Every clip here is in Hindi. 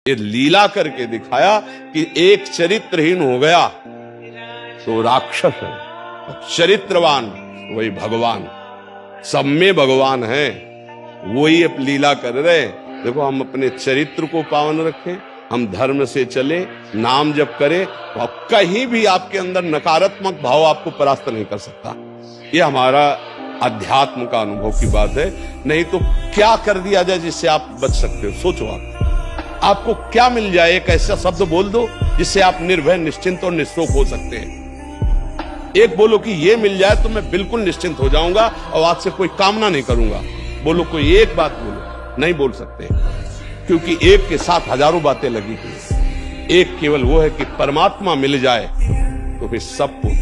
ये लीला करके दिखाया कि एक चरित्रहीन हो गया तो राक्षस है, चरित्रवान वही भगवान, सब में भगवान है, वही अब लीला कर रहे। देखो, हम अपने चरित्र को पावन रखें, हम धर्म से चले, नाम जप करें, तो कहीं भी आपके अंदर नकारात्मक भाव आपको परास्त नहीं कर सकता। ये हमारा अध्यात्म का अनुभव की बात है। नहीं तो क्या कर दिया जाए जिससे आप बच सकते हो? सोचो, आपको क्या मिल जाए? एक ऐसा शब्द बोल दो जिससे आप निर्भय, निश्चिंत और निःशोक हो सकते हैं। एक बोलो कि ये मिल जाए तो मैं बिल्कुल निश्चिंत हो जाऊंगा और आज से कोई कामना नहीं करूंगा। बोलो, कोई एक बात बोलो, नहीं बोल सकते, क्योंकि एक के साथ हजारों बातें लगी हुई। एक केवल वो है कि परमात्मा मिल जाए तो फिर सबको,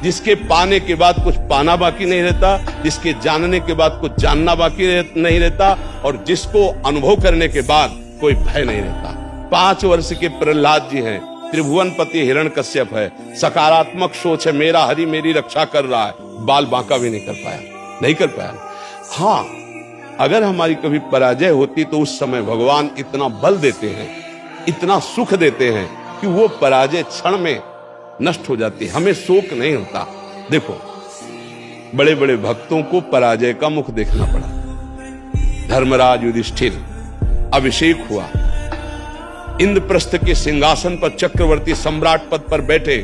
जिसके पाने के बाद कुछ पाना बाकी नहीं रहता, जिसके जानने के बाद कुछ जानना बाकी नहीं रहता, और जिसको अनुभव करने के बाद कोई भय नहीं रहता। 5 वर्ष के प्रहलाद जी हैं, त्रिभुवनपति हिरण्यकश्यप है, सकारात्मक सोच है, मेरा हरि मेरी रक्षा कर रहा है, बाल बांका भी नहीं कर पाया। हाँ, अगर हमारी कभी पराजय होती तो उस समय भगवान इतना बल देते हैं, इतना सुख देते हैं कि वो पराजय क्षण में नष्ट हो जाती, हमें शोक नहीं होता। देखो, बड़े बड़े भक्तों को पराजय का मुख देखना पड़ा। धर्मराज युधिष्ठिर अभिषेक हुआ, इंद्रप्रस्थ के सिंहासन पर चक्रवर्ती सम्राट पद पर बैठे,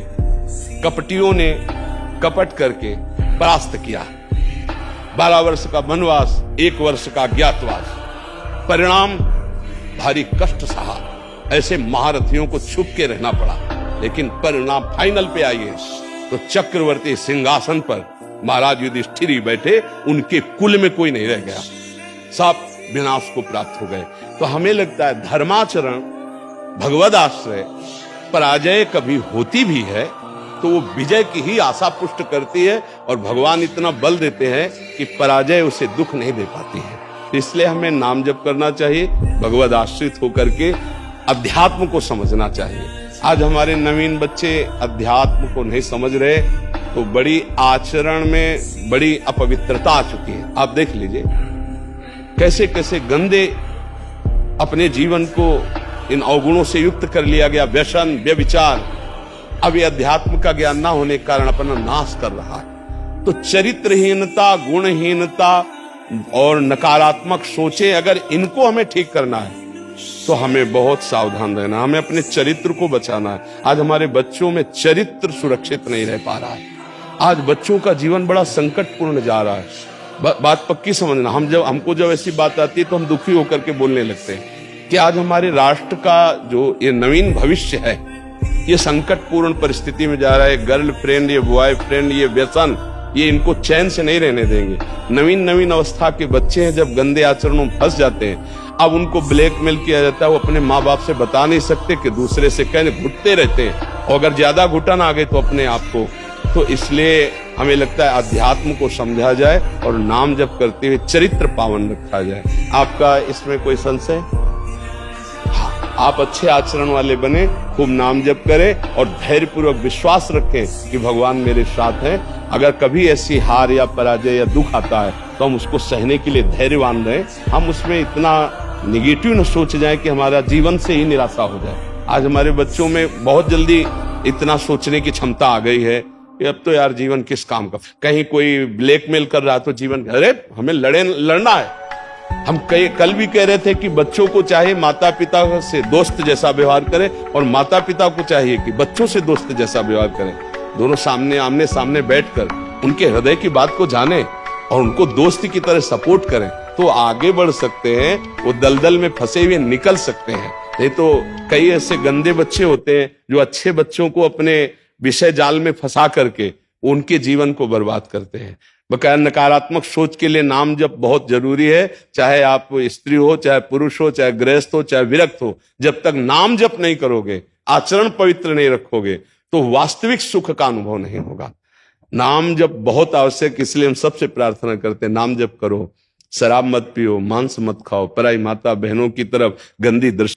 कपटियों ने कपट करके परास्त किया। 12 वर्ष का वनवास, 1 वर्ष का अज्ञातवास, परिणाम भारी कष्ट सहा। ऐसे महारथियों को छुप के रहना पड़ा, लेकिन परिणाम फाइनल पे आइए तो चक्रवर्ती सिंहासन पर महाराज युधिष्ठिर ही बैठे, उनके कुल में कोई नहीं रह गया, सब विनाश को प्राप्त हो गए। तो हमें लगता है धर्माचरण, भगवद आश्रय, पराजय कभी होती भी है तो वो विजय की ही आशा पुष्ट करती है, और भगवान इतना बल देते हैं कि पराजय उसे दुख नहीं दे पाती है। इसलिए हमें नाम जप करना चाहिए, भगवद आश्रित होकर के अध्यात्म को समझना चाहिए। आज हमारे नवीन बच्चे अध्यात्म को नहीं समझ रहे, तो बड़ी आचरण में बड़ी अपवित्रता आ चुकी है। आप देख लीजिए कैसे कैसे गंदे अपने जीवन को इन अवगुणों से युक्त कर लिया गया, व्यसन, व्यभिचार। अब ये अध्यात्म का ज्ञान ना होने के कारण अपना नाश कर रहा है। तो चरित्रहीनता, गुणहीनता और नकारात्मक सोचें, अगर इनको हमें ठीक करना है तो हमें बहुत सावधान रहना, हमें अपने चरित्र को बचाना है। आज हमारे बच्चों में चरित्र सुरक्षित नहीं रह पा रहा है। आज बच्चों का जीवन बड़ा संकटपूर्ण जा रहा है। बात पक्की समझना, हमको जब ऐसी बात आती है तो हम दुखी होकर के बोलने लगते हैं कि आज हमारे राष्ट्र का जो ये नवीन भविष्य है, ये संकटपूर्ण परिस्थिति में जा रहा है। गर्लफ्रेंड, ये बॉयफ्रेंड, ये व्यसन, ये इनको चैन से नहीं रहने देंगे। नवीन अवस्था के बच्चे हैं, जब गंदे आचरणों में फंस जाते हैं, अब उनको ब्लैकमेल किया जाता है। वो अपने माँ बाप से बता नहीं सकते कि दूसरे से कहने घुटते रहते हैं, और अगर ज्यादा घुटन आ गए तो अपने आप को। तो इसलिए हमें लगता है अध्यात्म को समझा जाए और नाम जप करते हुए चरित्र पावन रखा जाए। आपका इसमें कोई संशय? आप अच्छे आचरण वाले बने, खूब नाम जप करें और धैर्यपूर्वक विश्वास रखें कि भगवान मेरे साथ हैं। अगर कभी ऐसी हार या पराजय या दुख आता है तो हम उसको सहने के लिए धैर्यवान रहें। हम उसमें इतना निगेटिव न सोच जाए कि हमारा जीवन से ही निराशा हो जाए। आज हमारे बच्चों में बहुत जल्दी इतना सोचने की क्षमता आ गई है कि अब तो यार जीवन किस काम का। कहीं कोई ब्लैकमेल कर रहा तो जीवन, अरे हमें लड़ना है। हम कल भी कह रहे थे कि बच्चों को चाहे माता पिता से दोस्त जैसा व्यवहार करें, और माता पिता को चाहिए कि बच्चों से दोस्त जैसा व्यवहार करें। दोनों आमने सामने बैठकर उनके हृदय की बात को जाने और उनको दोस्त की तरह सपोर्ट करें, तो आगे बढ़ सकते हैं, वो दलदल में फंसे हुए निकल सकते हैं। नहीं तो कई ऐसे गंदे बच्चे होते हैं जो अच्छे बच्चों को अपने विषय जाल में फंसा करके उनके जीवन को बर्बाद करते हैं। बकाया नकारात्मक सोच के लिए नाम जप बहुत जरूरी है। चाहे आप स्त्री हो, चाहे पुरुष हो, चाहे गृहस्थ हो, चाहे विरक्त हो, जब तक नाम जप नहीं करोगे, आचरण पवित्र नहीं रखोगे, तो वास्तविक सुख का अनुभव नहीं होगा। नाम जप बहुत आवश्यक, इसलिए हम सबसे प्रार्थना करते हैं, नाम जप करो, शराब मत पियो, मांस मत खाओ, पराई माता बहनों की तरफ गंदी दृष्टि